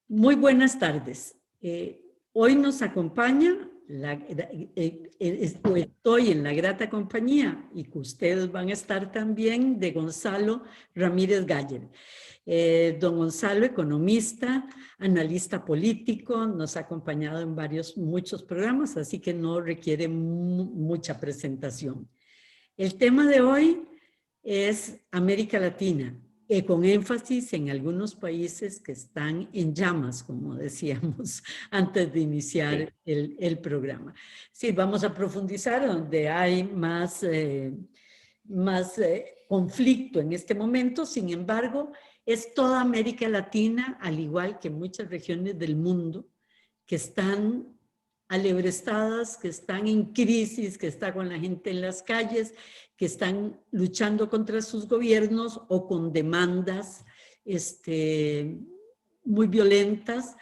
Muy buenas tardes. Hoy nos acompaña, estoy en la grata compañía y que ustedes van a estar también, de Gonzalo Ramírez Galler. Don Gonzalo, economista, analista político, nos ha acompañado en muchos programas, así que no requiere mucha presentación. El tema de hoy es América Latina, con énfasis en algunos países que están en llamas, como decíamos antes de iniciar el programa. Sí, vamos a profundizar donde hay más conflicto en este momento. Sin embargo, es toda América Latina, al igual que muchas regiones del mundo, que están alebrestadas, que están en crisis, que está con la gente en las calles, que están luchando contra sus gobiernos o con demandas muy violentas,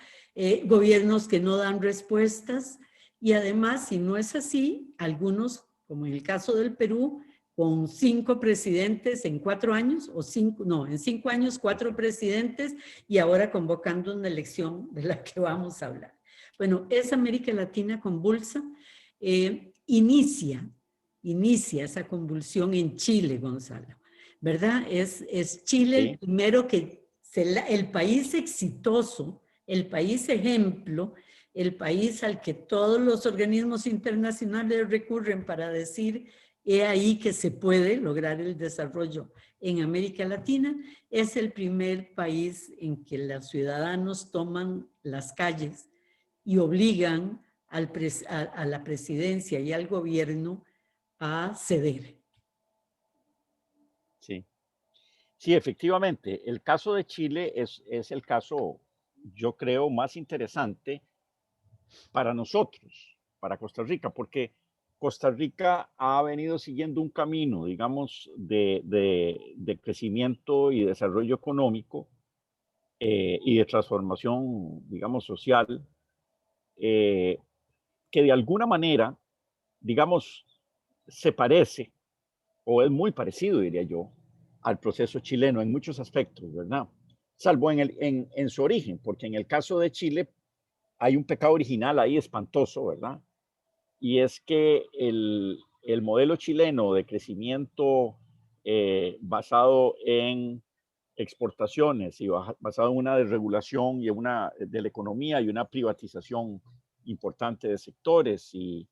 gobiernos que no dan respuestas. Y además, si no es así, algunos, como en el caso del Perú, con 5 presidentes en 4 años, en 5 años 4 presidentes, y ahora convocando una elección de la que vamos a hablar. Bueno, es América Latina convulsa. Inicia esa convulsión en Chile, Gonzalo, ¿verdad? Es Chile el primero que, el país exitoso, el país ejemplo, el país al que todos los organismos internacionales recurren para decir, he ahí que se puede lograr el desarrollo en América Latina, es el primer país en que los ciudadanos toman las calles y obligan a la presidencia y al gobierno a ceder. Sí, sí, efectivamente. El caso de Chile es el caso, yo creo, más interesante para nosotros, para Costa Rica, porque Costa Rica ha venido siguiendo un camino, digamos, de crecimiento y desarrollo económico y de transformación, digamos, social, que de alguna manera, digamos, se parece, o es muy parecido, diría yo, al proceso chileno en muchos aspectos, ¿verdad? Salvo en su origen, porque en el caso de Chile hay un pecado original ahí espantoso, ¿verdad? Y es que el modelo chileno de crecimiento basado en exportaciones y basado en una desregulación y una de la economía y una privatización importante de sectores y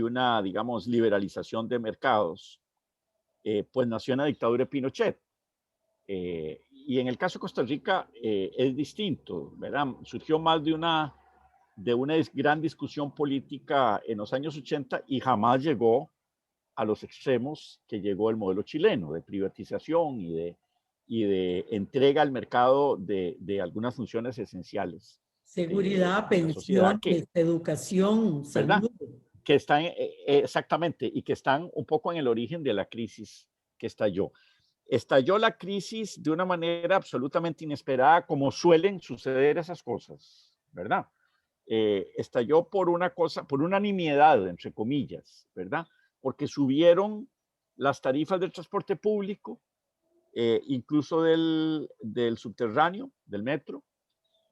una, digamos, liberalización de mercados, pues nació en la dictadura de Pinochet. Y en el caso de Costa Rica es distinto, ¿verdad? Surgió más de una gran discusión política en los años 80 y jamás llegó a los extremos que llegó el modelo chileno de privatización y de entrega al mercado de algunas funciones esenciales. Seguridad, De la sociedad pensiones, educación, ¿verdad? salud. Que están exactamente y que están un poco en el origen de la crisis que estalló. Estalló la crisis de una manera absolutamente inesperada, como suelen suceder esas cosas, ¿verdad? Estalló por una cosa, por una nimiedad, entre comillas, ¿verdad? Porque subieron las tarifas del transporte público, incluso del subterráneo, del metro,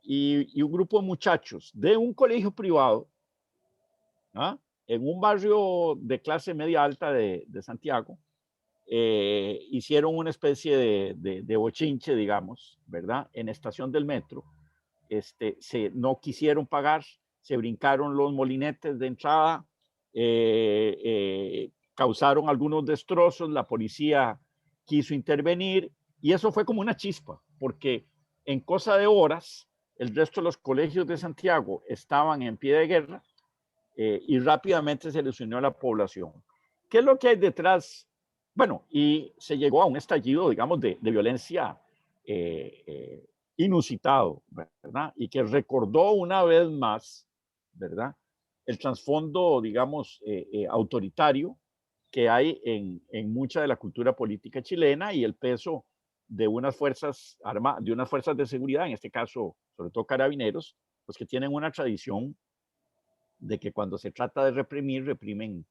y un grupo de muchachos de un colegio privado, ¿ah? En un barrio de clase media alta de Santiago, hicieron una especie de bochinche, digamos, ¿verdad? En estación del metro, no quisieron pagar, se brincaron los molinetes de entrada, causaron algunos destrozos, la policía quiso intervenir y eso fue como una chispa, porque en cosa de horas el resto de los colegios de Santiago estaban en pie de guerra y rápidamente se les unió a la población. ¿Qué es lo que hay detrás? Bueno, y se llegó a un estallido, digamos, de violencia inusitado, ¿verdad? Y que recordó una vez más, ¿verdad? El trasfondo, digamos, autoritario que hay en mucha de la cultura política chilena y el peso de unas fuerzas de unas fuerzas de seguridad, en este caso, sobre todo carabineros, pues que tienen una tradición de que cuando se trata de reprimir, reprimen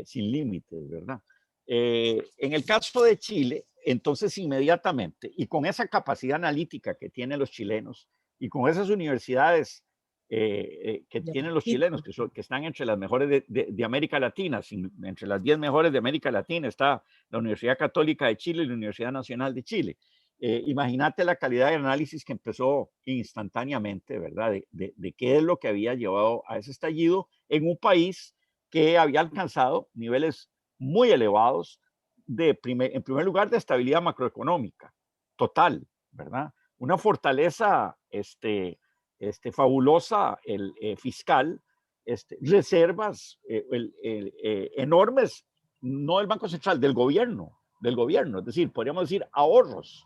sin límites, ¿verdad? En el caso de Chile, entonces inmediatamente, y con esa capacidad analítica que tienen los chilenos, y con esas universidades que tienen los chilenos, que están entre las mejores de América Latina, entre las 10 mejores de América Latina, está la Universidad Católica de Chile y la Universidad Nacional de Chile. Imagínate la calidad de análisis que empezó instantáneamente, ¿verdad? De qué es lo que había llevado a ese estallido en un país que había alcanzado niveles muy elevados en primer lugar, de estabilidad macroeconómica total, ¿verdad? Una fortaleza fabulosa fiscal, reservas enormes, no del Banco Central, del gobierno, es decir, podríamos decir ahorros,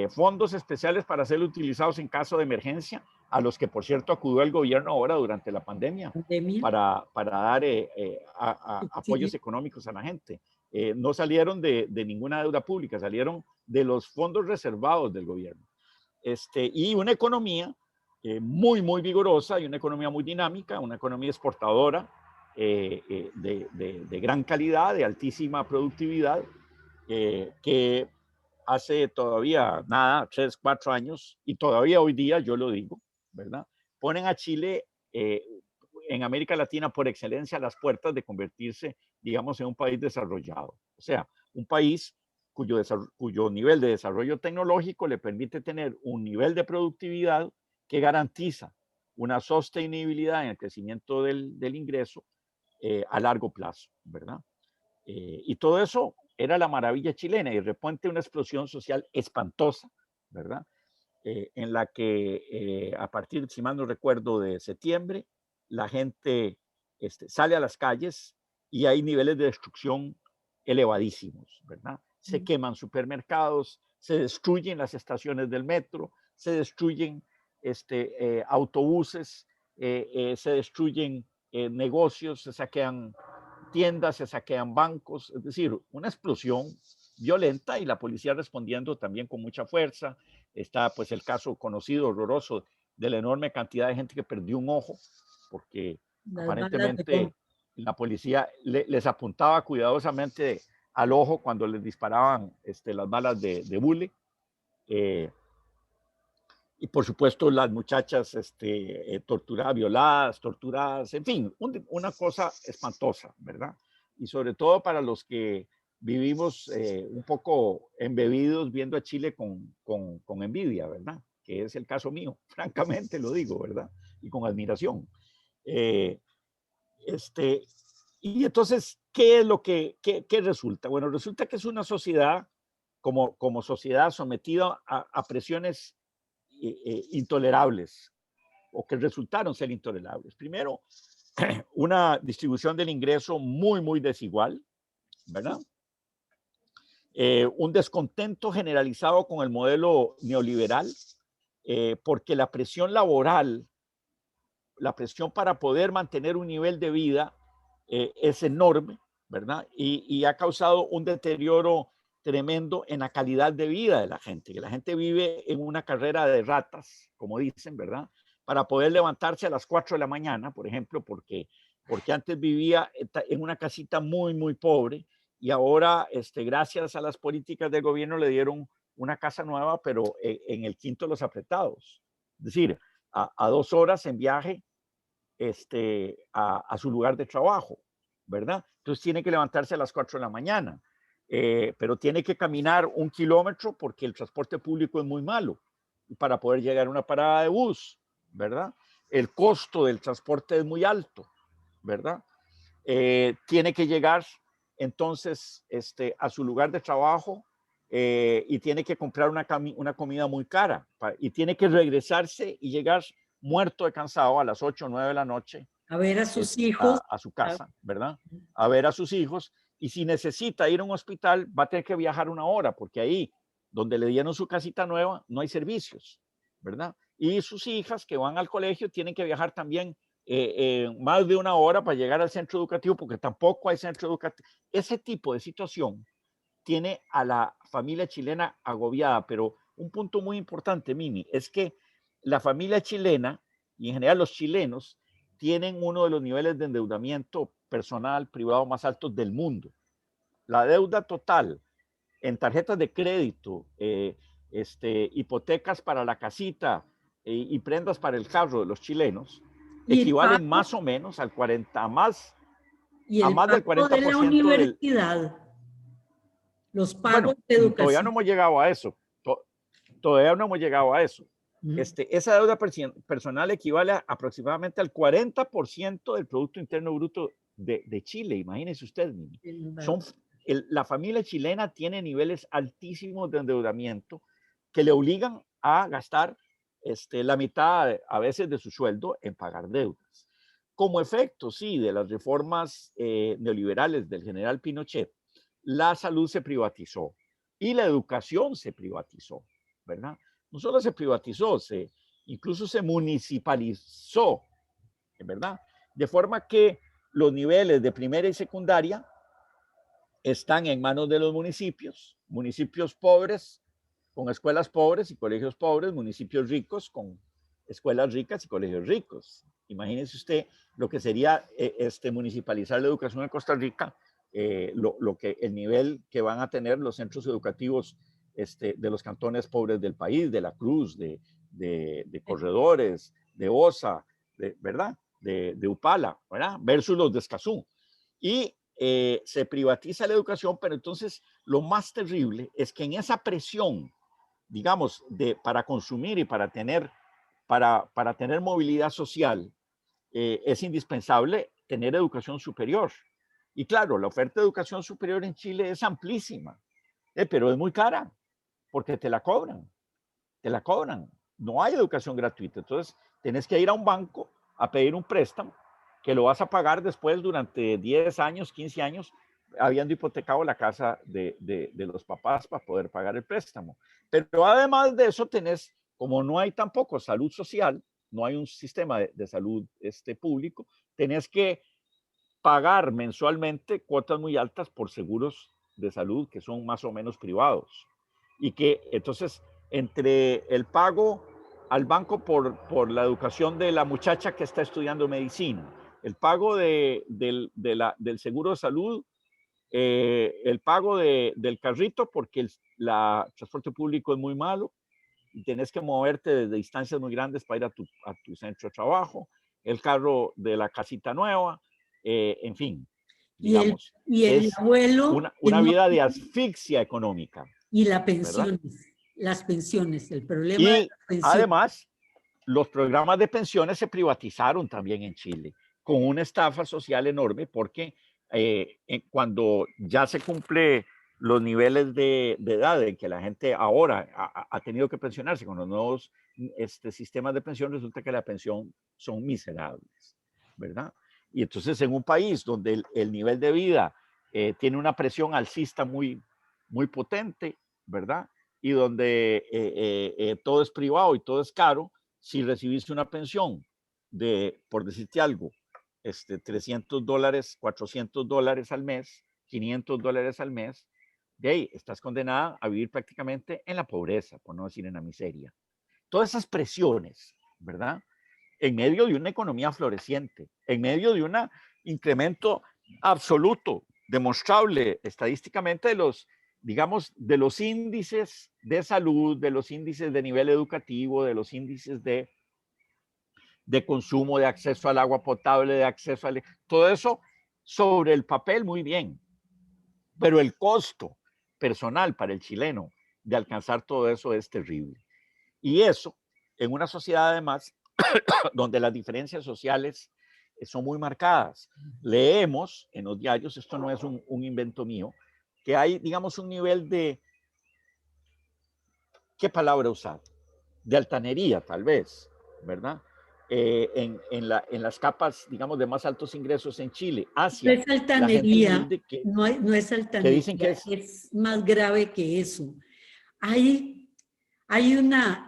fondos especiales para ser utilizados en caso de emergencia, a los que por cierto acudió el gobierno ahora durante la pandemia para dar apoyos económicos a la gente. No salieron de ninguna deuda pública, salieron de los fondos reservados del gobierno. Y una economía muy, muy vigorosa y una economía muy dinámica, una economía exportadora de gran calidad, de altísima productividad, que hace todavía nada, 3, 4 años, y todavía hoy día, yo lo digo, ¿verdad? Ponen a Chile en América Latina por excelencia a las puertas de convertirse, digamos, en un país desarrollado. O sea, un país cuyo nivel de desarrollo tecnológico le permite tener un nivel de productividad que garantiza una sostenibilidad en el crecimiento del ingreso a largo plazo, ¿verdad? Y todo eso era la maravilla chilena, y de repente una explosión social espantosa, ¿verdad? En la que a partir, si mal no recuerdo, de septiembre, la gente sale a las calles y hay niveles de destrucción elevadísimos, ¿verdad? Se queman supermercados, se destruyen las estaciones del metro, se destruyen autobuses, se destruyen negocios, se saquean tiendas, se saquean bancos, es decir, una explosión violenta, y la policía respondiendo también con mucha fuerza. Está pues el caso conocido, horroroso, de la enorme cantidad de gente que perdió un ojo, porque aparentemente la policía les apuntaba cuidadosamente al ojo cuando les disparaban las balas de bule. Y por supuesto las muchachas torturadas, violadas, torturadas, en fin, una cosa espantosa, ¿verdad? Y sobre todo para los que vivimos un poco embebidos viendo a Chile con envidia, ¿verdad? Que es el caso mío, francamente lo digo, ¿verdad? Y con admiración. Eh, y entonces, ¿qué es lo qué resulta? Bueno, resulta que es una sociedad, como sociedad, sometida a presiones intolerables, o que resultaron ser intolerables. Primero, una distribución del ingreso muy, muy desigual, ¿verdad? Un descontento generalizado con el modelo neoliberal, porque la presión laboral, la presión para poder mantener un nivel de vida es enorme, ¿verdad? Y ha causado un deterioro tremendo en la calidad de vida de la gente, que la gente vive en una carrera de ratas, como dicen, ¿verdad? Para poder levantarse a las 4 de la mañana, por ejemplo, porque antes vivía en una casita muy, muy pobre, y ahora, gracias a las políticas del gobierno, le dieron una casa nueva, pero en el quinto de los apretados. Es decir, a 2 horas en viaje a su lugar de trabajo, ¿verdad? Entonces tiene que levantarse a las 4 de la mañana, pero tiene que caminar 1 kilómetro porque el transporte público es muy malo para poder llegar a una parada de bus, ¿verdad? El costo del transporte es muy alto, ¿verdad? Tiene que llegar entonces a su lugar de trabajo y tiene que comprar una comida muy cara y tiene que regresarse y llegar muerto de cansado a las 8 o 9 de la noche a ver a sus hijos. a su casa, ¿verdad? A ver a sus hijos, y si necesita ir a un hospital va a tener que viajar 1 hora, porque ahí donde le dieron su casita nueva no hay servicios, ¿verdad? Y sus hijas que van al colegio tienen que viajar también más de 1 hora para llegar al centro educativo, porque tampoco hay centro educativo. Ese tipo de situación tiene a la familia chilena agobiada, pero un punto muy importante, Mimi, es que la familia chilena, y en general los chilenos, tienen uno de los niveles de endeudamiento personal privado más altos del mundo. La deuda total en tarjetas de crédito, hipotecas para la casita y prendas para el carro de los chilenos, Y el equivalen pago, más o menos al 40, y a el más del pago de la 40% del... universidad, los pagos Bueno, de todavía no educación. hemos llegado a eso. Todavía no hemos llegado a eso. Esa deuda personal equivale a aproximadamente al 40% del Producto Interno Bruto de Chile. Imagínense usted, la familia chilena tiene niveles altísimos de endeudamiento que le obligan a gastar la mitad a veces de su sueldo en pagar deudas. Como efecto, sí, de las reformas neoliberales del general Pinochet, la salud se privatizó y la educación se privatizó, ¿verdad? No solo se privatizó, incluso se municipalizó, ¿verdad? De forma que los niveles de primera y secundaria están en manos de los municipios, municipios pobres con escuelas pobres y colegios pobres, municipios ricos con escuelas ricas y colegios ricos. Imagínense usted lo que sería municipalizar la educación en Costa Rica, el nivel que van a tener los centros educativos de los cantones pobres del país, de La Cruz, de Corredores, de Osa, ¿verdad? De Upala, ¿verdad? Versus los de Escazú. Y se privatiza la educación, pero entonces lo más terrible es que en esa presión, digamos, para consumir y para tener movilidad social, es indispensable tener educación superior. Y claro, la oferta de educación superior en Chile es amplísima, pero es muy cara, porque te la cobran. No hay educación gratuita. Entonces, tenés que ir a un banco a pedir un préstamo que lo vas a pagar después durante 10 años, 15 años, habiendo hipotecado la casa de los papás para poder pagar el préstamo. Pero además de eso, como no hay tampoco salud social, no hay un sistema de salud público, tenés que pagar mensualmente cuotas muy altas por seguros de salud que son más o menos privados. Y que entonces, entre el pago al banco por la educación de la muchacha que está estudiando medicina, el pago del seguro de salud, el pago del carrito porque el transporte público es muy malo y tenés que moverte desde distancias muy grandes para ir a tu centro de trabajo, el carro de la casita nueva, en fin, digamos, Y el es abuelo que una no, vida de asfixia económica, y ¿verdad? las pensiones, el problema de Y las pensiones. además, los programas de pensiones se privatizaron también en Chile, con una estafa social enorme, porque cuando ya se cumple los niveles de edad en que la gente ahora ha tenido que pensionarse con los nuevos sistemas de pensión, resulta que la pensión son miserables, ¿verdad? Y entonces en un país donde el nivel de vida tiene una presión alcista muy, muy potente, ¿verdad? Y donde todo es privado y todo es caro, si recibiste una pensión de, por decirte algo, $300, $400 al mes, $500 al mes, de ahí estás condenada a vivir prácticamente en la pobreza, por no decir en la miseria. Todas esas presiones, ¿verdad? En medio de una economía floreciente, en medio de un incremento absoluto, demostrable estadísticamente digamos, de los índices de salud, de los índices de nivel educativo, de los índices de consumo, de acceso al agua potable, de acceso al... Todo eso sobre el papel muy bien, pero el costo personal para el chileno de alcanzar todo eso es terrible. Y eso, en una sociedad además, donde las diferencias sociales son muy marcadas. Leemos en los diarios, esto no es un invento mío, que hay, digamos, un nivel de, ¿qué palabra usar? De altanería, tal vez, ¿verdad? En las capas, digamos, de más altos ingresos en Chile, No hacia es la gente altanería, humilde no es que dicen que altanería, es... es más grave que eso. Hay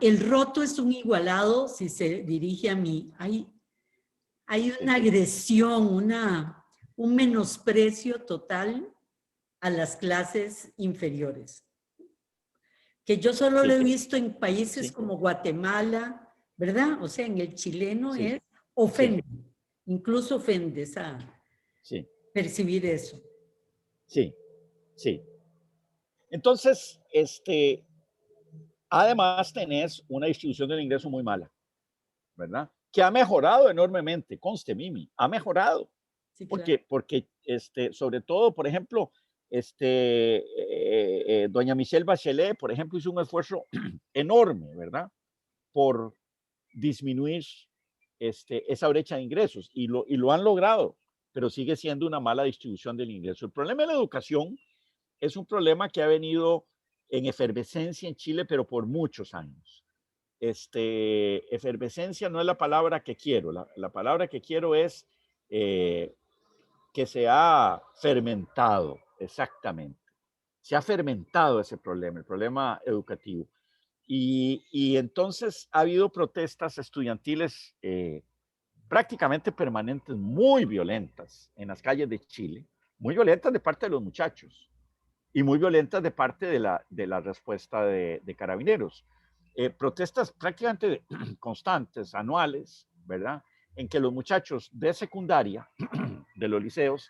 el roto es un igualado si se dirige a mí. Hay una agresión, un menosprecio total a las clases inferiores, que yo solo lo he visto en países como Guatemala, ¿verdad? O sea, en el chileno ofende, incluso ofendes a percibir eso. Sí, sí. Entonces, además tenés una distribución del ingreso muy mala, ¿verdad? Que ha mejorado enormemente, conste, Mimi, ha mejorado. Sí, claro. Porque sobre todo, por ejemplo, doña Michelle Bachelet, por ejemplo, hizo un esfuerzo enorme, ¿verdad? Por disminuir esa brecha de ingresos y lo han logrado, pero sigue siendo una mala distribución del ingreso. El problema de la educación es un problema que ha venido en efervescencia en Chile, pero por muchos años. Efervescencia no es la palabra que quiero, la palabra que quiero es que se ha fermentado, exactamente. Se ha fermentado ese problema, el problema educativo. Y entonces ha habido protestas estudiantiles prácticamente permanentes, muy violentas en las calles de Chile, muy violentas de parte de los muchachos y muy violentas de parte de la respuesta de carabineros. Protestas prácticamente constantes, anuales, ¿verdad? En que los muchachos de secundaria, de los liceos,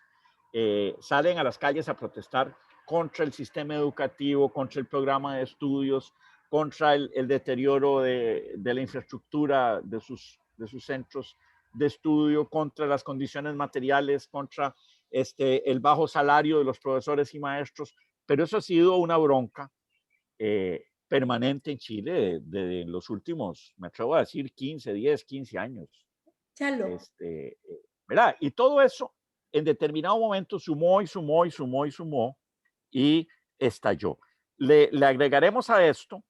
salen a las calles a protestar contra el sistema educativo, contra el programa de estudios, contra el deterioro de la infraestructura de sus centros de estudio, contra las condiciones materiales, contra el bajo salario de los profesores y maestros, pero eso ha sido una bronca permanente en Chile de los últimos, me atrevo a decir, 15 años. Chalo. ¿Verdad? Y todo eso en determinado momento sumó y sumó y sumó y sumó y estalló. Le agregaremos a esto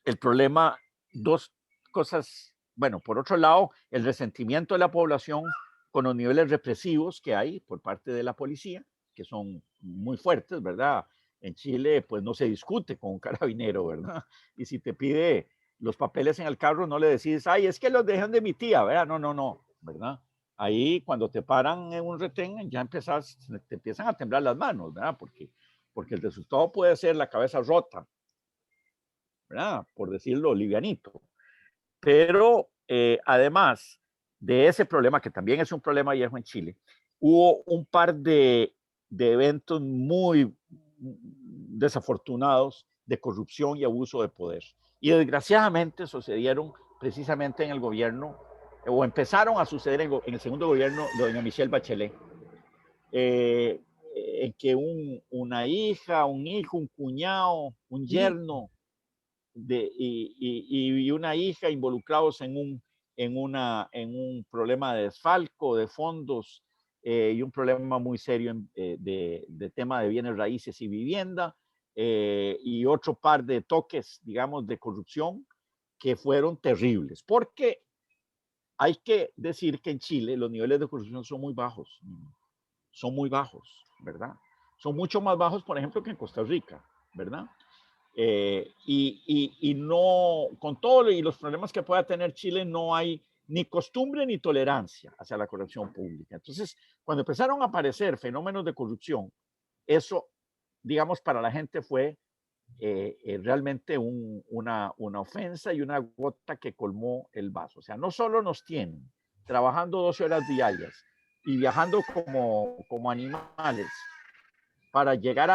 el problema, dos cosas. Bueno, por otro lado, el resentimiento de la población con los niveles represivos que hay por parte de la policía, que son muy fuertes, ¿verdad? En Chile, pues no se discute con un carabinero, ¿verdad? Y si te pide los papeles en el carro, no le decís, ay, es que los dejan de mi tía, ¿verdad? No, no, no, ¿verdad? Ahí cuando te paran en un retén, ya te empiezan a temblar las manos, ¿verdad? Porque el resultado puede ser la cabeza rota, ¿verdad? Por decirlo livianito. Pero además de ese problema, que también es un problema viejo en Chile, hubo un par de eventos muy desafortunados de corrupción y abuso de poder. Y desgraciadamente sucedieron precisamente en el gobierno, o empezaron a suceder en el segundo gobierno de doña Michelle Bachelet, en que una hija, un hijo, un cuñado, un yerno, y una hija involucrados en un problema de desfalco de fondos y un problema muy serio de tema de bienes raíces y vivienda y otro par de toques, digamos, de corrupción que fueron terribles. Porque hay que decir que en Chile los niveles de corrupción son muy bajos, ¿verdad? Son mucho más bajos, por ejemplo, que en Costa Rica, ¿verdad? Y no, con todo y los problemas que pueda tener Chile, no hay ni costumbre ni tolerancia hacia la corrupción pública. Entonces, cuando empezaron a aparecer fenómenos de corrupción, eso, digamos, para la gente fue realmente una ofensa y una gota que colmó el vaso. O sea, no solo nos tienen trabajando 12 horas diarias y viajando como animales para llegar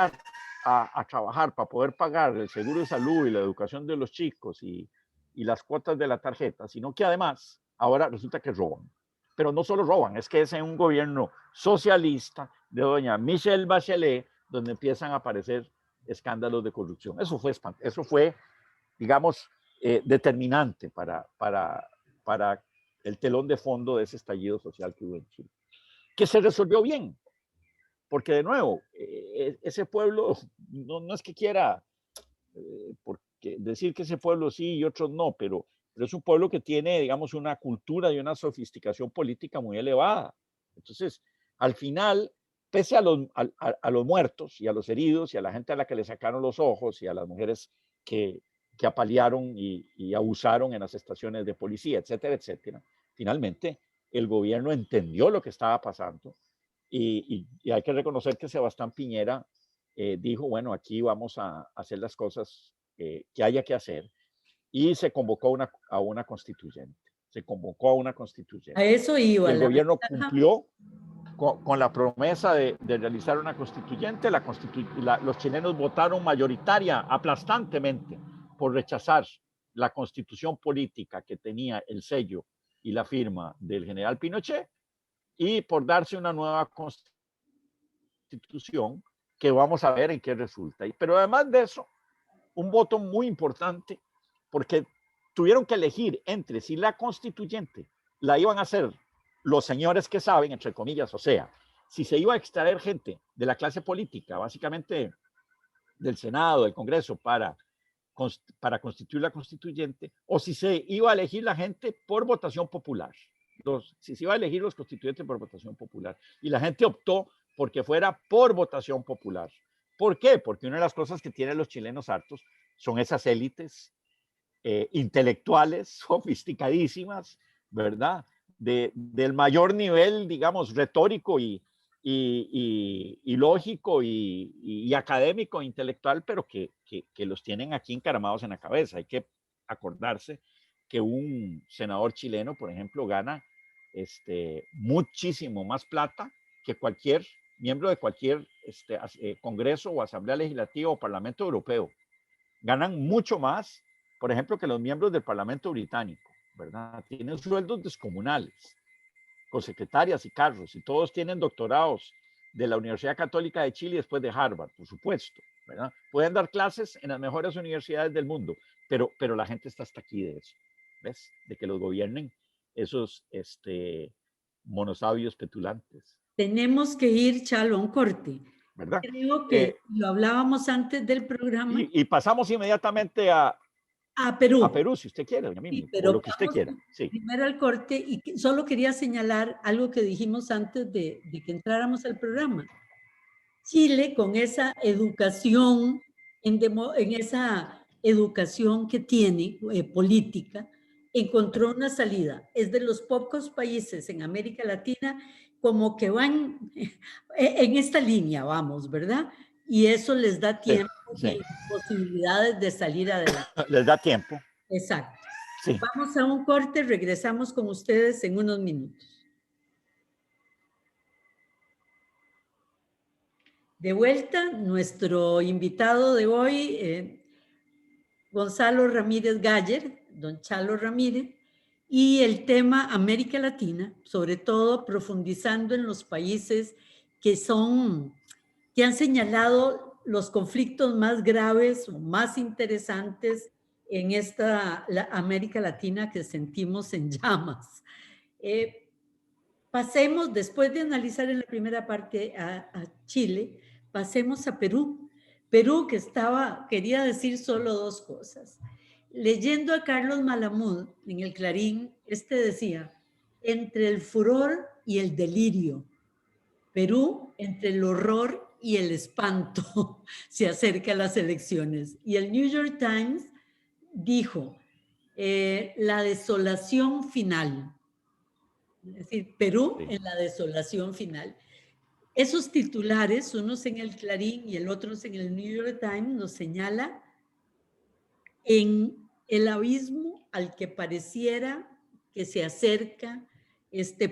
a trabajar, para poder pagar el seguro de salud y la educación de los chicos y las cuotas de la tarjeta, sino que además ahora resulta que roban. Pero no solo roban, es que es en un gobierno socialista de doña Michelle Bachelet donde empiezan a aparecer escándalos de corrupción. Eso fue digamos, determinante para el telón de fondo de ese estallido social que hubo en Chile. Que se resolvió bien, porque de nuevo, ese pueblo no es que quiera porque decir que ese pueblo sí y otros no, pero es un pueblo que tiene, digamos, una cultura y una sofisticación política muy elevada. Entonces, al final, pese a los muertos y a los heridos y a la gente a la que le sacaron los ojos y a las mujeres que apalearon y abusaron en las estaciones de policía, etcétera, etcétera, finalmente el gobierno entendió lo que estaba pasando y hay que reconocer que Sebastián Piñera dijo, bueno, aquí vamos a hacer las cosas que haya que hacer y se convocó a una constituyente. Se convocó a una A constituyente. eso Y iba. el La gobierno ventaja, cumplió con la promesa de realizar una constituyente. Los chilenos votaron mayoritaria, aplastantemente, por rechazar la constitución política que tenía el sello y la firma del general Pinochet y por darse una nueva constitución que vamos a ver en qué resulta. Pero además de eso, un voto muy importante porque tuvieron que elegir entre si la constituyente la iban a hacer los señores que saben, entre comillas, o sea, si se iba a extraer gente de la clase política, básicamente del Senado, del Congreso, para constituir la constituyente, o si se iba a elegir la gente por votación popular. Si se iba a elegir los constituyentes por votación popular. Y la gente optó porque fuera por votación popular. ¿Por qué? Porque una de las cosas que tienen los chilenos hartos son esas élites intelectuales sofisticadísimas, ¿verdad? Del mayor nivel, digamos, retórico y lógico y académico, intelectual, pero que los tienen aquí encaramados en la cabeza. Hay que acordarse que un senador chileno, por ejemplo, gana muchísimo más plata que cualquier miembro de cualquier Congreso o Asamblea Legislativa o Parlamento Europeo. Ganan mucho más, por ejemplo, que los miembros del Parlamento Británico, ¿verdad? Tienen sueldos descomunales, con secretarias y carros, y todos tienen doctorados de la Universidad Católica de Chile y después de Harvard, por supuesto, ¿verdad? Pueden dar clases en las mejores universidades del mundo, pero la gente está hasta aquí de eso, ¿ves? De que los gobiernen esos monosabios petulantes. Tenemos que ir, Chalo, a un corte. ¿Verdad? Creo que lo hablábamos antes del programa. Y pasamos inmediatamente a Perú. A Perú, si usted quiere, doña Mimi, sí, o lo que usted quiera. Sí. Primero al corte, y solo quería señalar algo que dijimos antes de que entráramos al programa. Chile, con esa educación, en esa educación que tiene política, encontró una salida. Es de los pocos países en América Latina como que van en esta línea, vamos, ¿verdad? Y eso les da tiempo y posibilidades de salir adelante. Les da tiempo. Exacto. Sí. Vamos a un corte, regresamos con ustedes en unos minutos. De vuelta, nuestro invitado de hoy, Gonzalo Ramírez Galler, don Chalo Ramírez, y el tema América Latina, sobre todo profundizando en los países que han señalado los conflictos más graves o más interesantes en esta América Latina que sentimos en llamas. Pasemos, después de analizar en la primera parte a Chile, pasemos a Perú. Perú, que quería decir solo dos cosas. Leyendo a Carlos Malamud en el Clarín, decía, entre el furor y el delirio. Perú, entre el horror y el espanto, se acerca a las elecciones. Y el New York Times dijo, la desolación final. Es decir, Perú sí, en la desolación final. Esos titulares, unos en el Clarín y el otro en el New York Times, nos señala en el abismo al que pareciera que se acerca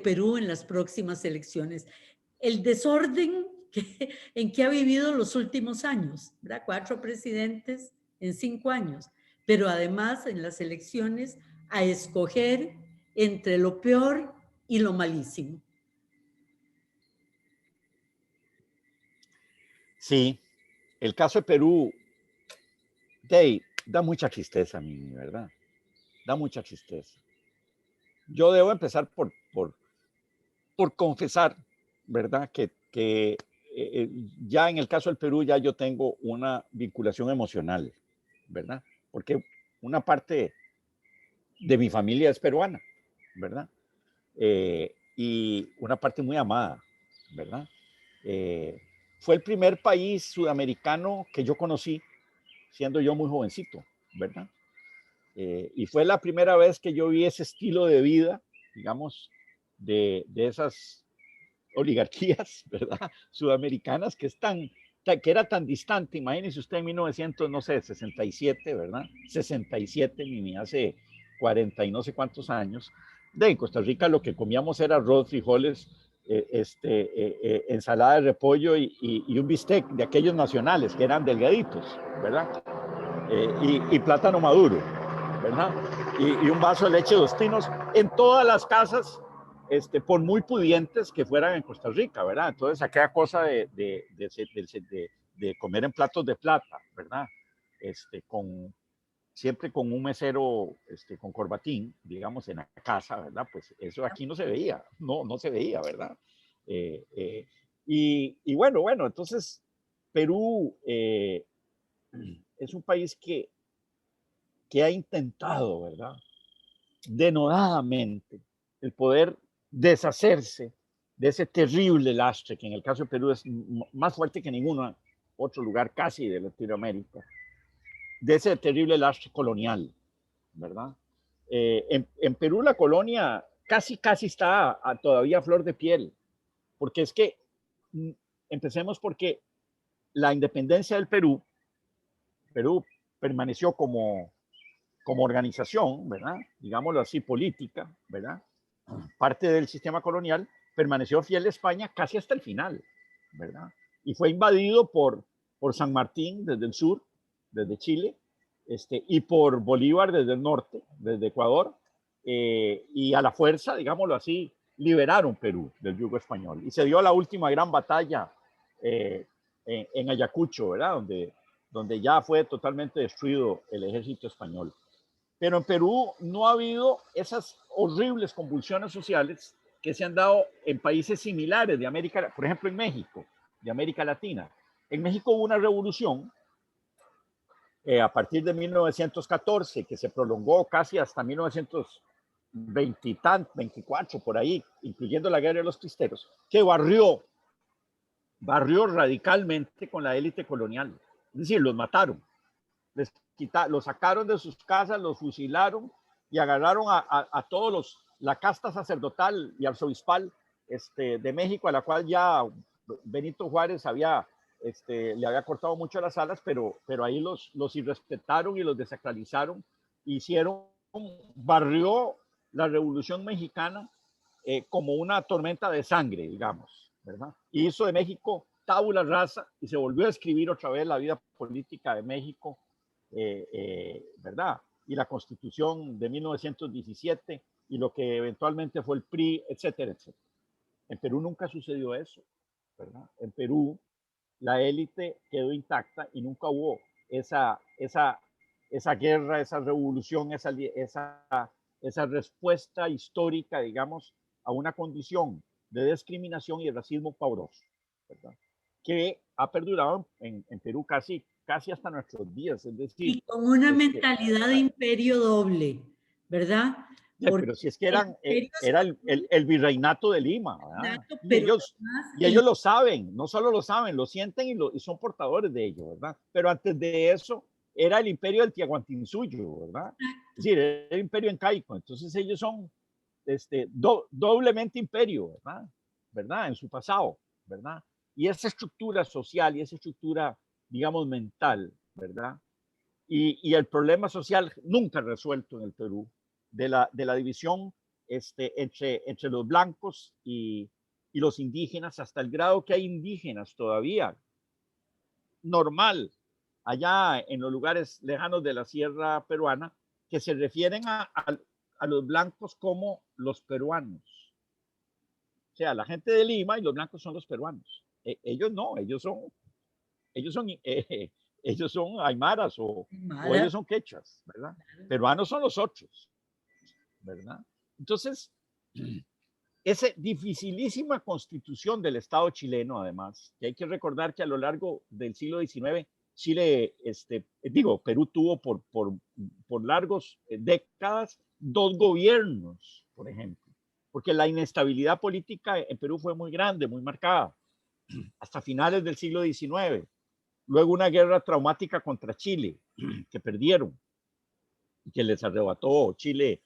Perú en las próximas elecciones. El desorden en que ha vivido los últimos años, ¿verdad? 4 presidentes en 5 años, pero además en las elecciones a escoger entre lo peor y lo malísimo. Sí, el caso de Perú, Dave, da mucha tristeza a mí, ¿verdad? Da mucha tristeza. Yo debo empezar por confesar, ¿verdad? Que ya en el caso del Perú ya yo tengo una vinculación emocional, ¿verdad? Porque una parte de mi familia es peruana, ¿verdad? Y una parte muy amada, ¿verdad? Fue el primer país sudamericano que yo conocí, siendo yo muy jovencito, ¿verdad? Y fue la primera vez que yo vi ese estilo de vida, digamos, de esas oligarquías, ¿verdad? Sudamericanas que era tan distante. Imagínense usted en 1967, ¿verdad? 67, ni hace 40 y no sé cuántos años. En Costa Rica lo que comíamos era arroz, frijoles, ensalada de repollo y un bistec de aquellos nacionales que eran delgaditos, ¿verdad? Y plátano maduro, ¿verdad? Y un vaso de leche de 2 pinos en todas las casas, por muy pudientes que fueran en Costa Rica, ¿verdad? Entonces, aquella cosa de comer en platos de plata, ¿verdad? Siempre con un mesero con corbatín, digamos, en la casa, ¿verdad? Pues eso aquí no se veía, no se veía, ¿verdad? Y bueno, entonces Perú es un país que ha intentado, ¿verdad? Denodadamente el poder deshacerse de ese terrible lastre que en el caso de Perú es más fuerte que ningún otro lugar casi de Latinoamérica, de ese terrible lastre colonial, ¿verdad? En Perú la colonia casi está todavía a flor de piel, porque es que empecemos porque la independencia del Perú permaneció como organización, ¿verdad? Digámoslo así, política, ¿verdad? Parte del sistema colonial, permaneció fiel a España casi hasta el final, ¿verdad? Y fue invadido por San Martín desde el sur, desde Chile, y por Bolívar desde el norte, desde Ecuador, y a la fuerza, digámoslo así, liberaron Perú del yugo español. Y se dio la última gran batalla en Ayacucho, ¿verdad? Donde ya fue totalmente destruido el ejército español. Pero en Perú no ha habido esas horribles convulsiones sociales que se han dado en países similares de América, por ejemplo en México, de América Latina. En México hubo una revolución a partir de 1914 que se prolongó casi hasta 1924 por ahí, incluyendo la Guerra de los Cristeros, que barrió radicalmente con la élite colonial. Es decir, los mataron. Los sacaron de sus casas, los fusilaron y agarraron a todos la casta sacerdotal y arzobispal de México, a la cual ya Benito Juárez le había cortado mucho las alas, pero ahí los irrespetaron y los desacralizaron. Barrió la Revolución Mexicana como una tormenta de sangre, digamos, ¿verdad? Y hizo de México tabula rasa y se volvió a escribir otra vez la vida política de México, ¿verdad? Y la Constitución de 1917 y lo que eventualmente fue el PRI, etcétera, etcétera. En Perú nunca sucedió eso, ¿verdad? En Perú la élite quedó intacta y nunca hubo esa guerra, esa revolución, esa respuesta histórica, digamos, a una condición de discriminación y de racismo pavoroso, ¿verdad? Que ha perdurado en Perú casi hasta nuestros días. Es decir, y con una mentalidad de imperio doble, ¿verdad? Porque pero si es que el era el virreinato de Lima, ¿verdad? pero Y ellos lo saben, no solo lo saben, lo sienten y son portadores de ello, ¿verdad? Pero antes de eso era el imperio del Tiahuantinsuyo, ¿verdad? Es decir, era el imperio incaico. Entonces ellos son doblemente imperio, ¿verdad? En su pasado, ¿verdad? Y esa estructura social y esa estructura, digamos, mental, ¿verdad? Y el problema social nunca resuelto en el Perú, de la división entre los blancos y los indígenas, hasta el grado que hay indígenas todavía, normal, allá en los lugares lejanos de la sierra peruana, que se refieren a los blancos como los peruanos. O sea, la gente de Lima y los blancos son los peruanos. Ellos no, ellos son aymaras o ellos son quechas, ¿verdad? Peruanos son los otros, ¿verdad? Entonces, esa dificilísima constitución del Estado chileno, además, que hay que recordar que a lo largo del siglo XIX, Chile, Perú tuvo por largos décadas 2 gobiernos, por ejemplo, porque la inestabilidad política en Perú fue muy grande, muy marcada, hasta finales del siglo XIX. Luego una guerra traumática contra Chile, que perdieron, y que les arrebató Chile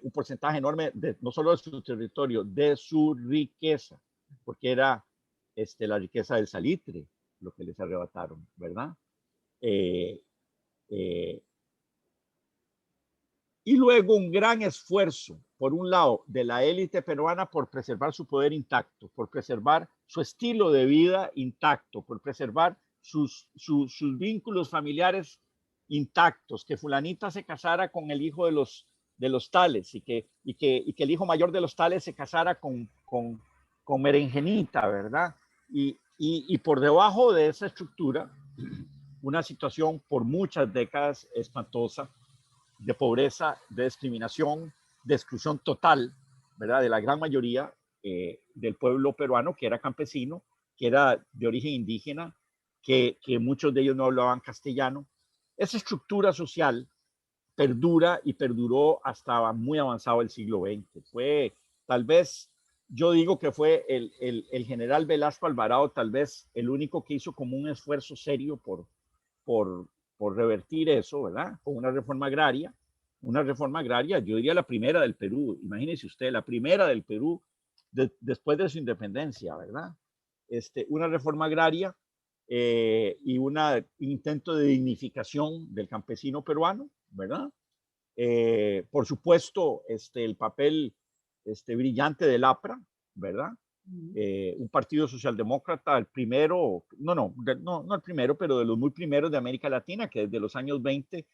un porcentaje enorme, no solo de su territorio, de su riqueza, porque era la riqueza del salitre, lo que les arrebataron, ¿verdad? Y luego un gran esfuerzo por un lado, de la élite peruana por preservar su poder intacto, por preservar su estilo de vida intacto, por preservar sus vínculos familiares intactos, que fulanita se casara con el hijo de los tales y que el hijo mayor de los tales se casara con Merengenita, ¿verdad? Y por debajo de esa estructura, una situación por muchas décadas espantosa de pobreza, de discriminación, de exclusión total, ¿verdad? De la gran mayoría del pueblo peruano, que era campesino, que era de origen indígena, que muchos de ellos no hablaban castellano. Esa estructura social perdura y perduró hasta muy avanzado el siglo XX. Fue, tal vez, yo digo que fue el general Velasco Alvarado, tal vez el único que hizo como un esfuerzo serio por revertir eso, ¿verdad? Con una reforma agraria, yo diría la primera del Perú, imagínese usted, la primera del Perú después de su independencia, ¿verdad? Una reforma agraria y un intento de dignificación del campesino peruano, ¿verdad? Por supuesto, el papel brillante del APRA, ¿verdad? Un partido socialdemócrata, el primero, no el primero, pero de los muy primeros de América Latina, que desde los años 20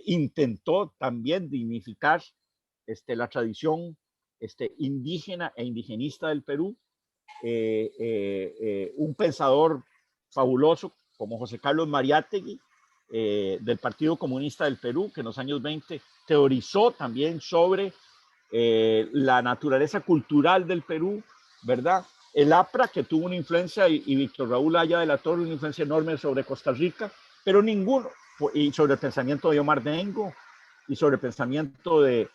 intentó también dignificar la tradición indígena e indigenista del Perú. Un pensador fabuloso como José Carlos Mariátegui, del Partido Comunista del Perú, que en los años 20 teorizó también sobre la naturaleza cultural del Perú, ¿verdad? El APRA, que tuvo una influencia, y Víctor Raúl Haya de la Torre, una influencia enorme sobre Costa Rica, pero ninguno, y sobre el pensamiento de Omar Dengo, y sobre el pensamiento de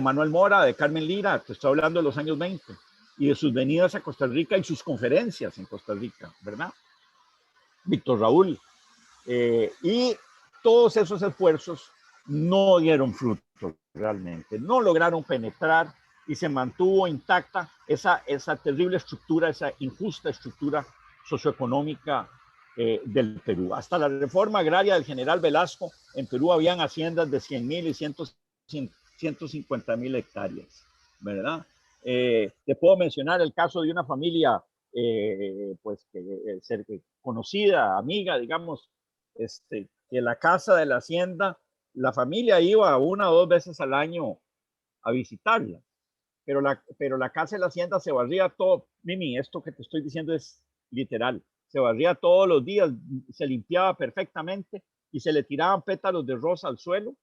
Manuel Mora, de Carmen Lira, que estoy hablando de los años 20, y de sus venidas a Costa Rica y sus conferencias en Costa Rica, ¿verdad? Víctor Raúl. Y todos esos esfuerzos no dieron frutos realmente, no lograron penetrar y se mantuvo intacta esa terrible estructura, esa injusta estructura socioeconómica del Perú. Hasta la reforma agraria del general Velasco, en Perú habían haciendas de 100,000 y 150,000 hectáreas, ¿verdad? Te puedo mencionar el caso de una familia pues conocida, amiga, digamos, que la casa de la hacienda, la familia iba 1 o 2 veces al año a visitarla, pero la casa de la hacienda se barría todo. Mimi, esto que te estoy diciendo es literal, se barría todos los días, se limpiaba perfectamente y se le tiraban pétalos de rosa al suelo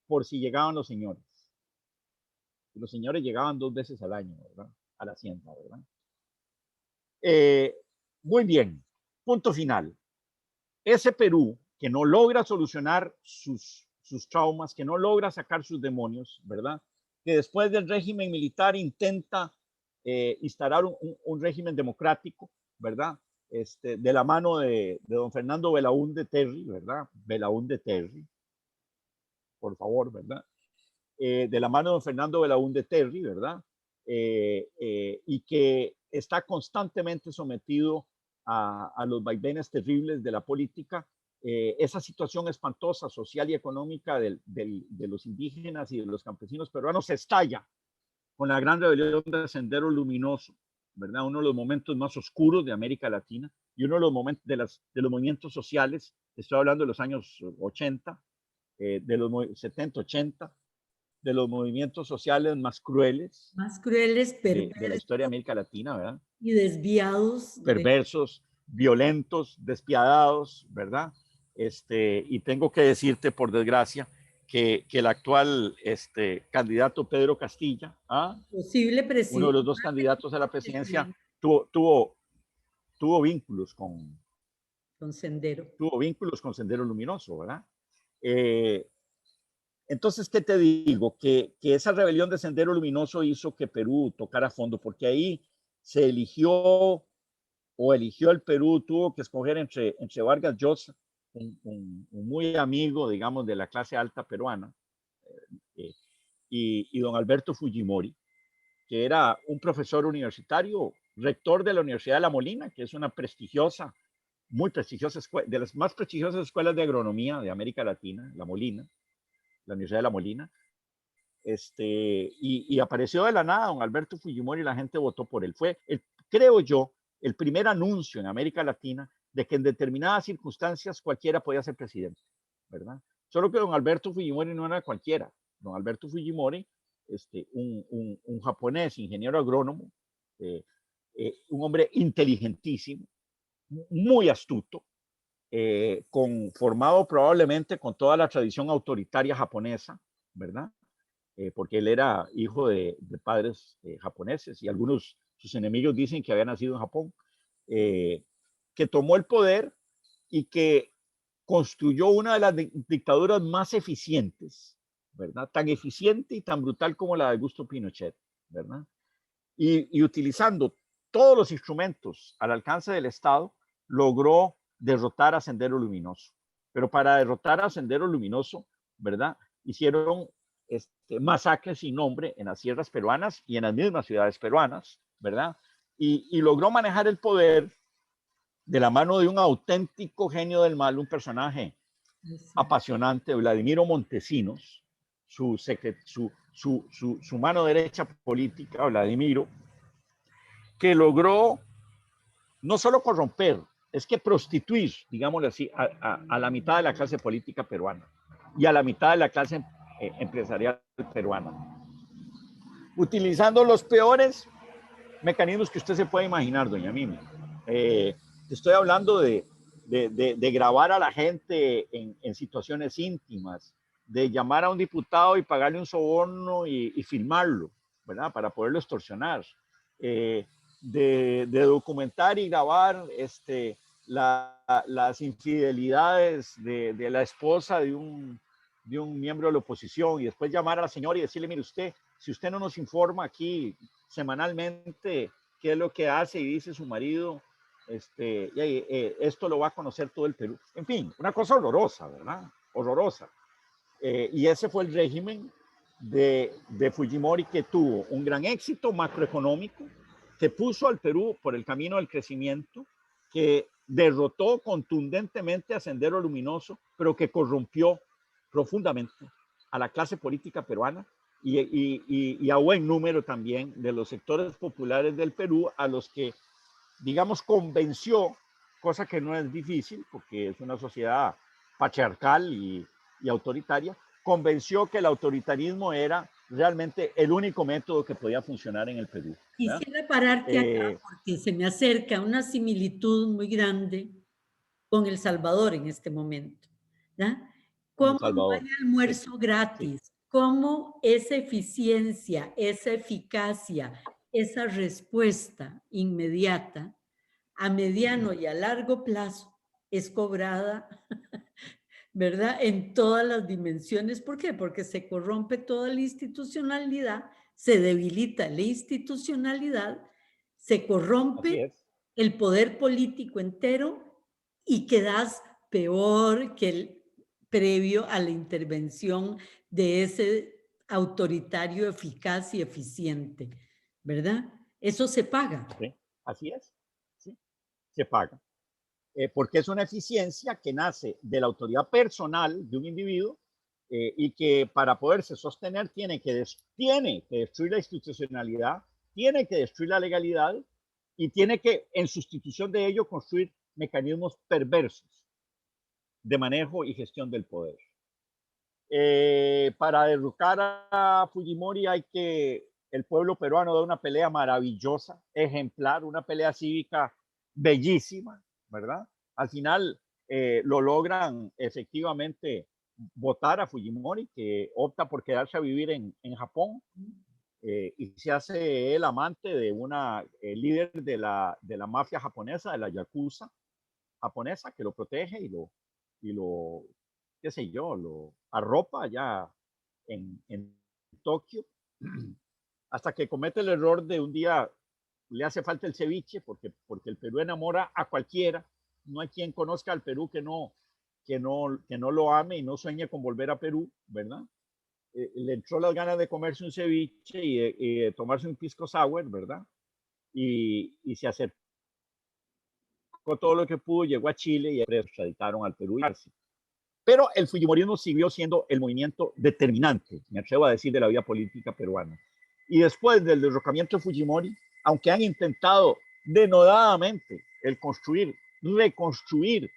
por si llegaban los señores. Y los señores llegaban 2 veces al año, ¿verdad? A la hacienda, ¿verdad? Muy bien, punto final. Ese Perú que no logra solucionar sus traumas, que no logra sacar sus demonios, ¿verdad? Que después del régimen militar intenta instaurar un régimen democrático, ¿verdad? De la mano de don Fernando Belaúnde Terry, ¿verdad? Belaúnde Terry, por favor, ¿verdad? De la mano de don Fernando Belaúnde Terry, ¿verdad? Y que está constantemente sometido a los vaivenes terribles de la política. Esa situación espantosa social y económica de los indígenas y de los campesinos peruanos se estalla con la gran rebelión de Sendero Luminoso, ¿verdad? Uno de los momentos más oscuros de América Latina y uno de los momentos de los movimientos sociales, estoy hablando de los años 80, de los 70, 80, de los movimientos sociales más crueles de la historia de América Latina, ¿verdad? Y desviados. Perversos, violentos, despiadados, ¿verdad? Y tengo que decirte, por desgracia, que el actual candidato Pedro Castilla, posible uno de los 2 candidatos a la presidencia, tuvo vínculos con Sendero. Tuvo vínculos con Sendero Luminoso, ¿verdad? Entonces, ¿qué te digo? Que esa rebelión de Sendero Luminoso hizo que Perú tocara fondo, porque ahí se eligió el Perú, tuvo que escoger entre Vargas Llosa, un muy amigo, digamos, de la clase alta peruana, y don Alberto Fujimori, que era un profesor universitario, rector de la Universidad de La Molina, que es una prestigiosa, muy prestigiosa escuela, de las más prestigiosas escuelas de agronomía de América Latina, La Molina, la Universidad de La Molina, y apareció de la nada don Alberto Fujimori y la gente votó por él. Fue, creo yo, el primer anuncio en América Latina de que en determinadas circunstancias cualquiera podía ser presidente, ¿verdad? Solo que don Alberto Fujimori no era cualquiera. Don Alberto Fujimori, un japonés, ingeniero agrónomo, un hombre inteligentísimo, muy astuto, formado probablemente con toda la tradición autoritaria japonesa, ¿verdad? Porque él era hijo de padres japoneses y algunos sus enemigos dicen que había nacido en Japón, que tomó el poder y que construyó una de las dictaduras más eficientes, ¿verdad? Tan eficiente y tan brutal como la de Augusto Pinochet, ¿verdad? Y utilizando todos los instrumentos al alcance del Estado, logró derrotar a Sendero Luminoso. Pero para derrotar a Sendero Luminoso, ¿verdad? Hicieron masacres sin nombre en las sierras peruanas y en las mismas ciudades peruanas, ¿verdad? Y logró manejar el poder de la mano de un auténtico genio del mal, un personaje apasionante, Vladimiro Montesinos, su mano derecha política, Vladimiro, que logró no solo corromper, es que prostituir, digámoslo así, a la mitad de la clase política peruana y a la mitad de la clase empresarial peruana, utilizando los peores mecanismos que usted se puede imaginar, doña Mimi. Estoy hablando de grabar a la gente en situaciones íntimas, de llamar a un diputado y pagarle un soborno y filmarlo, ¿verdad? Para poderlo extorsionar. De documentar y grabar las infidelidades de la esposa de un miembro de la oposición y después llamar a la señora y decirle, mire usted, si usted no nos informa aquí semanalmente qué es lo que hace y dice su marido, esto lo va a conocer todo el Perú. En fin, una cosa horrorosa, ¿verdad? Horrorosa. Y ese fue el régimen de Fujimori, que tuvo un gran éxito macroeconómico, que puso al Perú por el camino del crecimiento, que derrotó contundentemente a Sendero Luminoso, pero que corrompió profundamente a la clase política peruana y a buen número también de los sectores populares del Perú, a los que, digamos, convenció, cosa que no es difícil, porque es una sociedad patriarcal y autoritaria, convenció que el autoritarismo era realmente el único método que podía funcionar en el Perú. Quisiera pararte acá porque se me acerca una similitud muy grande con El Salvador en este momento. ¿Ya? Cómo no hay almuerzo Sí, gratis, sí. cómo esa eficiencia, esa eficacia, esa respuesta inmediata a mediano y a largo plazo es cobrada, ¿verdad? En todas las dimensiones. ¿Por qué? Porque se corrompe toda la institucionalidad, se debilita la institucionalidad, se corrompe el poder político entero y quedas peor que el previo a la intervención de ese autoritario eficaz y eficiente, ¿verdad? Eso se paga. Sí, así es, sí, se paga. Porque es una eficiencia que nace de la autoridad personal de un individuo y que para poderse sostener tiene que destruir la institucionalidad, tiene que destruir la legalidad y tiene que, en sustitución de ello, construir mecanismos perversos de manejo y gestión del poder. Para derrocar a Fujimori hay que el pueblo peruano da una pelea maravillosa, ejemplar, una pelea cívica bellísima, ¿verdad? Al final lo logran efectivamente votar a Fujimori, que opta por quedarse a vivir en Japón y se hace el amante de una líder de la mafia japonesa, de la yakuza japonesa, que lo protege y lo qué sé yo, lo arropa allá en Tokio, hasta que comete el error de un día le hace falta el ceviche, porque el Perú enamora a cualquiera, no hay quien conozca al Perú que no lo ame y no sueñe con volver a Perú, ¿verdad? Le entró las ganas de comerse un ceviche y de tomarse un pisco sour, ¿verdad? Y se acercó todo lo que pudo, llegó a Chile y extraditaron al Perú. Pero el fujimorismo siguió siendo el movimiento determinante, me atrevo a decir, de la vida política peruana. Y después del derrocamiento de Fujimori, aunque han intentado denodadamente el reconstruir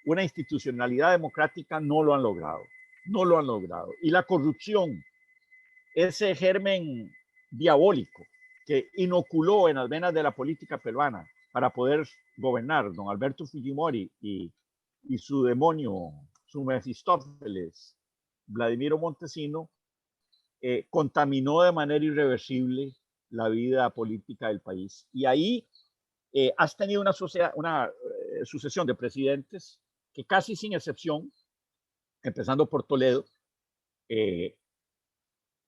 una institucionalidad democrática, no lo han logrado. No lo han logrado. Y la corrupción, ese germen diabólico que inoculó en las venas de la política peruana para poder gobernar don Alberto Fujimori y su demonio, su Mefistófeles, Vladimiro Montesino, contaminó de manera irreversible la vida política del país. Y ahí has tenido una sucesión de presidentes que casi sin excepción, empezando por Toledo,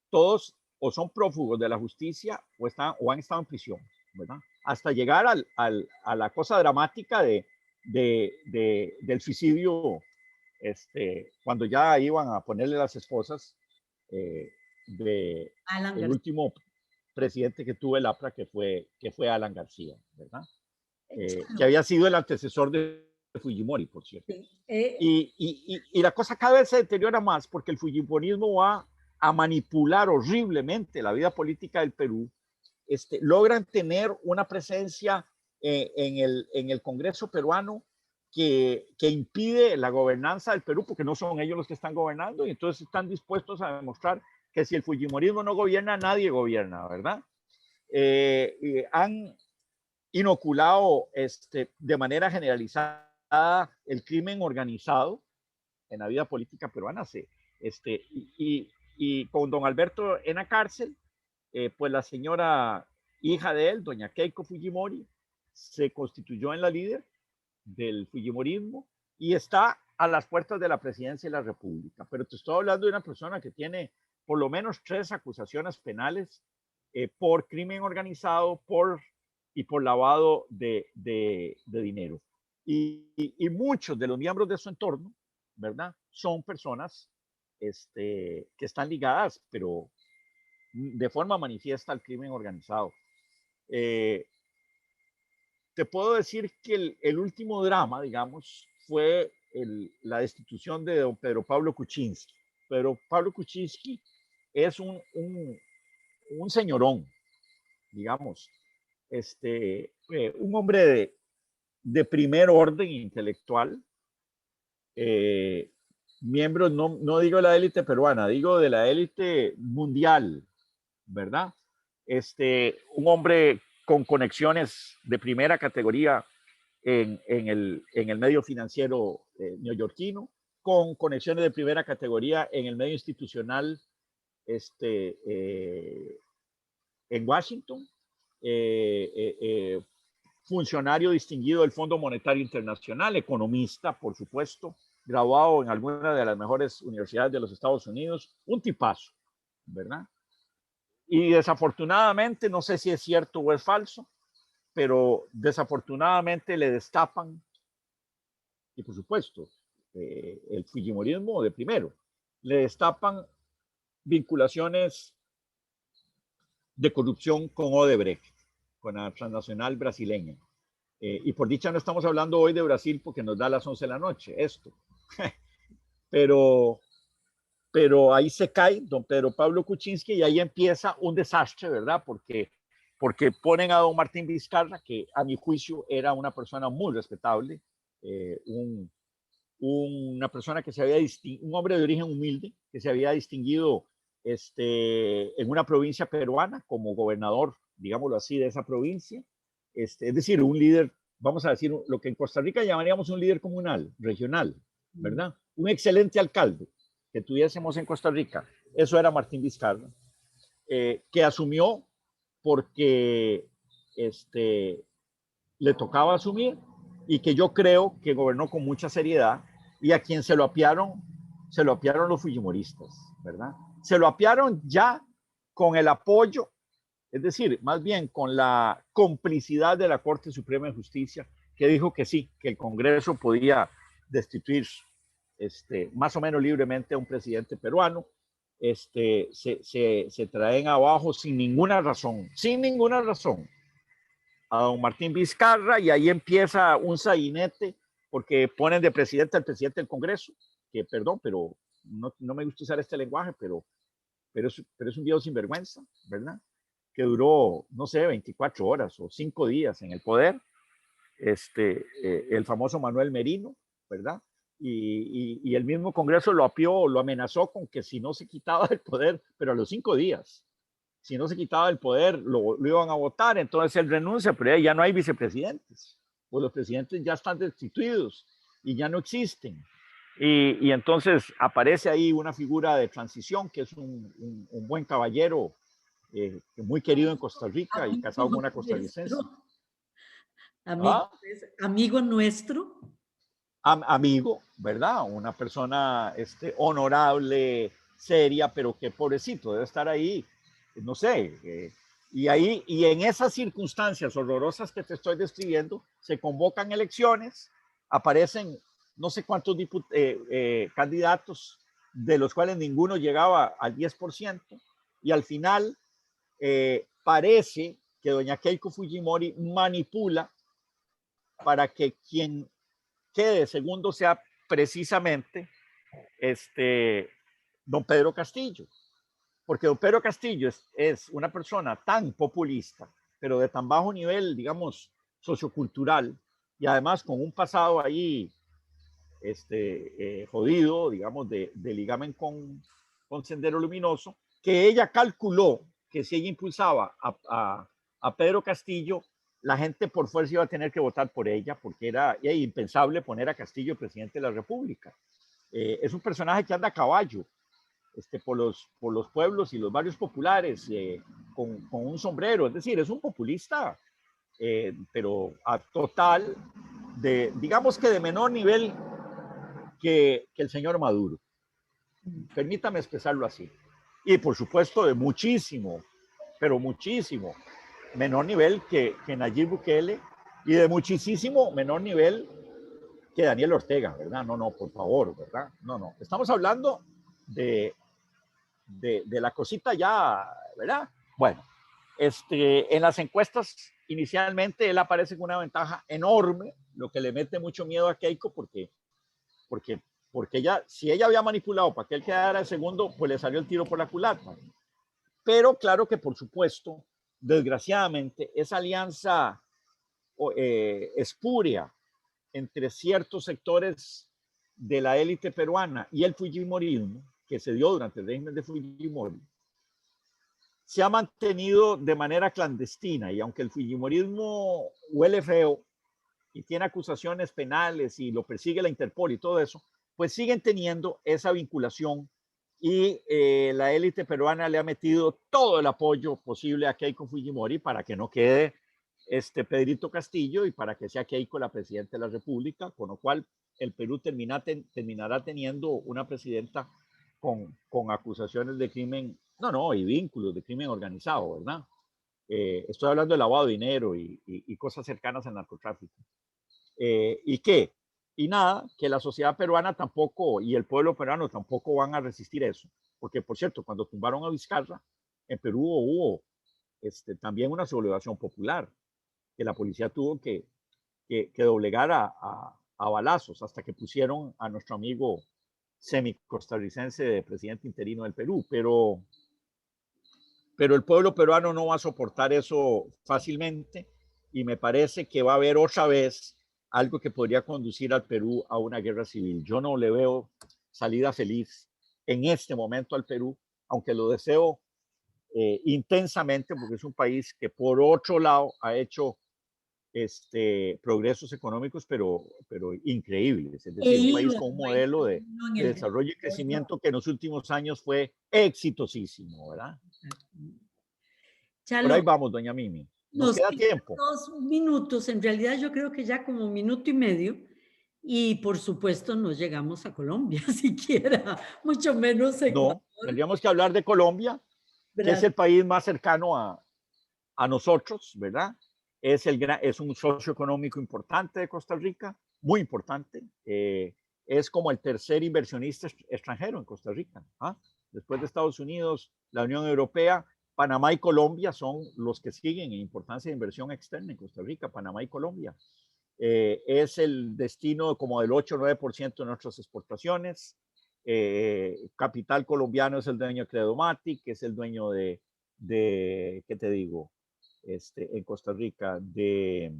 todos o son prófugos de la justicia o han estado en prisión, ¿verdad? Hasta llegar a la cosa dramática del suicidio, cuando ya iban a ponerle las esposas del último presidente que tuvo el APRA, que fue Alan García, ¿verdad? Que había sido el antecesor de Fujimori, por cierto. Sí. Y la cosa cada vez se deteriora más porque el fujimorismo va a manipular horriblemente la vida política del Perú. Logran tener una presencia en el Congreso peruano que impide la gobernanza del Perú, porque no son ellos los que están gobernando, y entonces están dispuestos a demostrar que si el fujimorismo no gobierna, nadie gobierna, ¿verdad? Han inoculado de manera generalizada el crimen organizado en la vida política peruana. Y con don Alberto en la cárcel, pues la señora hija de él, doña Keiko Fujimori, se constituyó en la líder del fujimorismo y está a las puertas de la presidencia de la República. Pero te estoy hablando de una persona que tiene por lo menos 3 acusaciones penales por crimen organizado y por lavado de dinero. Y muchos de los miembros de su entorno, ¿verdad? Son personas que están ligadas, pero de forma manifiesta al crimen organizado. Te puedo decir que el último drama, digamos, fue la destitución de don Pedro Pablo Kuczynski. Pedro Pablo Kuczynski es un señorón, digamos, un hombre de primer orden intelectual, miembro, no digo de la élite peruana, digo de la élite mundial, ¿verdad? Un hombre con conexiones de primera categoría en el medio financiero neoyorquino, con conexiones de primera categoría en el medio institucional en Washington, funcionario distinguido del Fondo Monetario Internacional, economista, por supuesto, graduado en alguna de las mejores universidades de los Estados Unidos, un tipazo, ¿verdad? Y desafortunadamente, no sé si es cierto o es falso, pero desafortunadamente le destapan, y por supuesto, el fujimorismo de primero, le destapan vinculaciones de corrupción con Odebrecht, con la transnacional brasileña. Y por dicha no estamos hablando hoy de Brasil porque nos da las 11 de la noche, esto. pero ahí se cae don Pedro Pablo Kuczynski y ahí empieza un desastre, ¿verdad? Porque ponen a don Martín Vizcarra, que a mi juicio era una persona muy respetable, una persona que se había distinguido, un hombre de origen humilde, que se había distinguido en una provincia peruana como gobernador, digámoslo así, de esa provincia. Es decir, un líder, vamos a decir, lo que en Costa Rica llamaríamos un líder comunal, regional, ¿verdad? Un excelente alcalde que tuviésemos en Costa Rica. Eso era Martín Vizcarra, que asumió porque le tocaba asumir y que yo creo que gobernó con mucha seriedad y a quien se lo apiaron los fujimoristas, ¿verdad? Se lo apiaron ya con el apoyo, es decir, más bien con la complicidad de la Corte Suprema de Justicia, que dijo que sí, que el Congreso podía destituir más o menos libremente a un presidente peruano. Se traen abajo sin ninguna razón a don Martín Vizcarra y ahí empieza un sainete porque ponen de presidente al presidente del Congreso, perdón, pero no me gusta usar este lenguaje, pero es un viejo sinvergüenza, ¿verdad? Que duró, no sé, 24 horas o 5 días en el poder, el famoso Manuel Merino, ¿verdad? Y el mismo Congreso lo apió, lo amenazó con que si no se quitaba del poder, pero a los 5 días, si no se quitaba del poder, lo iban a votar, entonces él renuncia, pero ya no hay vicepresidentes, pues los presidentes ya están destituidos y ya no existen. Y entonces aparece ahí una figura de transición que es un buen caballero, muy querido en Costa Rica y casado con una costarricense. Amigo, amigo nuestro. Amigo, ¿verdad? Una persona honorable, seria, pero que pobrecito debe estar ahí, no sé. Y en esas circunstancias horrorosas que te estoy describiendo, se convocan elecciones, aparecen no sé cuántos candidatos, de los cuales ninguno llegaba al 10%, y al final parece que doña Keiko Fujimori manipula para que quien quede segundo sea precisamente don Pedro Castillo, porque don Pedro Castillo es una persona tan populista, pero de tan bajo nivel, digamos, sociocultural, y además con un pasado ahí jodido, digamos, de ligamen con Sendero Luminoso, que ella calculó que si ella impulsaba a Pedro Castillo, la gente por fuerza iba a tener que votar por ella, porque era impensable poner a Castillo presidente de la República. Es un personaje que anda a caballo por los pueblos y los barrios populares, con un sombrero, es decir, es un populista, pero a total, digamos que de menor nivel que el señor Maduro. Permítame expresarlo así. Y por supuesto de muchísimo, pero muchísimo menor nivel que Nayib Bukele, y de muchísimo menor nivel que Daniel Ortega, ¿verdad? No, por favor, ¿verdad? No. Estamos hablando de la cosita ya, ¿verdad? Bueno, en las encuestas inicialmente él aparece con una ventaja enorme, lo que le mete mucho miedo a Keiko porque ella, si ella había manipulado para que él quedara el segundo, pues le salió el tiro por la culata. Pero claro que, por supuesto, desgraciadamente, esa alianza espúrea entre ciertos sectores de la élite peruana y el fujimorismo, que se dio durante el régimen de Fujimori, se ha mantenido de manera clandestina, y aunque el fujimorismo huele feo y tiene acusaciones penales y lo persigue la Interpol y todo eso, pues siguen teniendo esa vinculación, y la élite peruana le ha metido todo el apoyo posible a Keiko Fujimori para que no quede Pedrito Castillo y para que sea Keiko la presidenta de la República, con lo cual el Perú terminará teniendo una presidenta con acusaciones de crimen, y vínculos de crimen organizado, ¿verdad? Estoy hablando de lavado de dinero y cosas cercanas al narcotráfico. ¿Y qué? Y nada, que la sociedad peruana tampoco y el pueblo peruano tampoco van a resistir eso. Porque, por cierto, cuando tumbaron a Vizcarra, en Perú hubo también una sublevación popular, que la policía tuvo que doblegar a balazos hasta que pusieron a nuestro amigo semi-costarricense de presidente interino del Perú. Pero el pueblo peruano no va a soportar eso fácilmente, y me parece que va a haber otra vez algo que podría conducir al Perú a una guerra civil. Yo no le veo salida feliz en este momento al Perú, aunque lo deseo intensamente, porque es un país que por otro lado ha hecho progresos económicos, pero increíbles. Es decir, un país con un modelo de desarrollo y crecimiento que en los últimos años fue exitosísimo, ¿verdad? Chalo, por ahí vamos, doña Mimi. Nos queda tiempo. 2 minutos, en realidad yo creo que ya como 1 minuto y medio, y por supuesto no llegamos a Colombia siquiera, mucho menos Ecuador. No, tendríamos que hablar de Colombia, que es el país más cercano a nosotros, ¿verdad? Es un socio económico importante de Costa Rica, muy importante. Es como el tercer inversionista extranjero en Costa Rica. Después de Estados Unidos, la Unión Europea, Panamá y Colombia son los que siguen en importancia de inversión externa en Costa Rica, Panamá y Colombia. Es el destino como del 8 o 9% de nuestras exportaciones. Capital Colombiano es el dueño de Credomatic, que es el dueño ¿qué te digo? En Costa Rica, de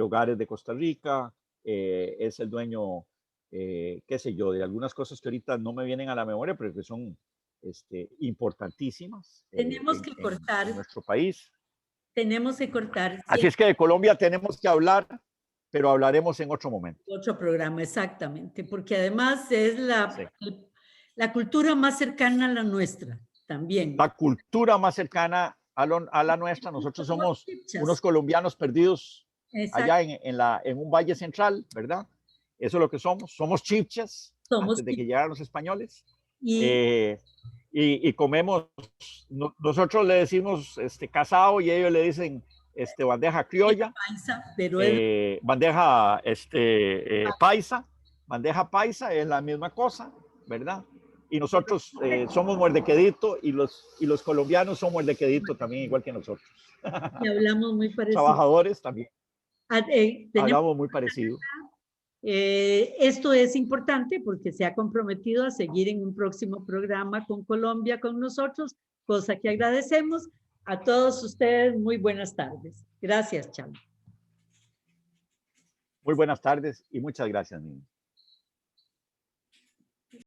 Hogares de Costa Rica, es el dueño, qué sé yo, de algunas cosas que ahorita no me vienen a la memoria, pero que son importantísimas Tenemos que cortar. en nuestro país. Tenemos que cortar. Así es que de Colombia tenemos que hablar, pero hablaremos en otro momento. Otro programa, exactamente, porque además es la cultura más cercana a la nuestra también. La cultura más cercana a la nuestra. Nosotros somos unos colombianos perdidos allá en un valle central, ¿verdad? Eso es lo que somos. Somos chipchas antes de que llegaran los españoles. Y comemos, nosotros le decimos casado y ellos le dicen bandeja criolla, bandeja paisa, bandeja paisa es la misma cosa, ¿verdad? Y nosotros somos muerdequedito y los colombianos son muerdequedito también, igual que nosotros. Y hablamos muy parecido. Trabajadores también. Hablamos muy parecido. Esto es importante porque se ha comprometido a seguir en un próximo programa con Colombia con nosotros, cosa que agradecemos. A todos ustedes, muy buenas tardes. Gracias, Chalo. Muy buenas tardes y muchas gracias, Nina.